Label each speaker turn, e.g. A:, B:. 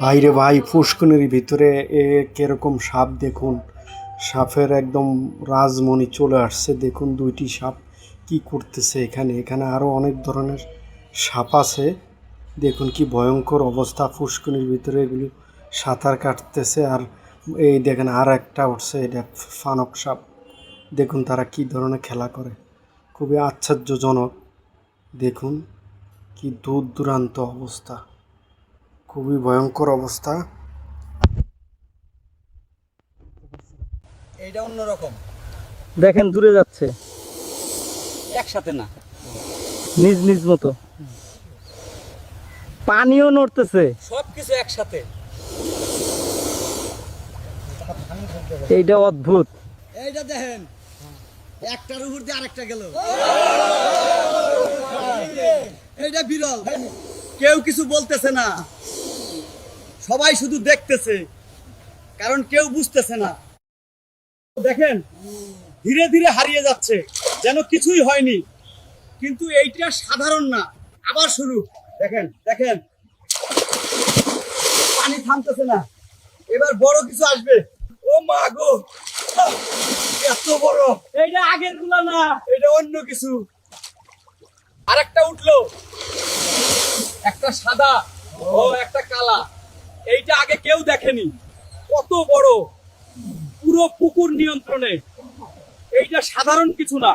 A: ভাইরে ভাই, পুষ্করিণীর ভিতরে কিরকম সাপ দেখুন। সাপের একদম রাজমণি চলে আসছে। দেখুন দুইটি সাপ কি করতেছে এখানে। এখানে আরো অনেক ধরনের সাপ আছে। দেখুন কি ভয়ঙ্কর অবস্থা। পুষ্করিণীর ভিতরে এগুলো সাঁতার কাটতেছে। আর এই দেখেন আর একটা উঠছে, এটা ফানক সাপ। দেখুন তারা কি ধরনের খেলা করে, খুবই আশ্চর্যজনক। দেখুন কি দূর দূরান্ত অবস্থা, খুবই ভয়ঙ্কর অবস্থা।
B: এইটা অন্যরকম।
C: দেখেন দূরে যাচ্ছে,
B: একসাথে না,
C: নিজ নিজ মতো। পানিও নড়তেছে,
B: সবকিছু একসাথে।
C: এইটা অদ্ভুত।
B: এইটা দেখেন, একটার উপর দিয়ে আরেকটা গেল। এইটা বিরল, কেউ কিছু বলতেছে না, সবাই শুধু দেখতেছে, কারণ কেউ বুঝতেছে না। দেখেন ধীরে ধীরে হারিয়ে যাচ্ছে, যেন কিছুই হয়নি। কিন্তু এইটা সাধারণ না, আবার শুরু। দেখেন দেখেন, পানি থামতেছে না, এবার বড় কিছু আসবে। ও মা গো, এত বড়! এইটা আগের গুলা না, এটা অন্য কিছু। আরেকটা উঠলো, একটা সাদা ও একটা কালা। এইটা আগে কেউ দেখেনি। কত বড়, পুরো পুকুর নিয়ন্ত্রণে। এইটা সাধারণ কিছু না।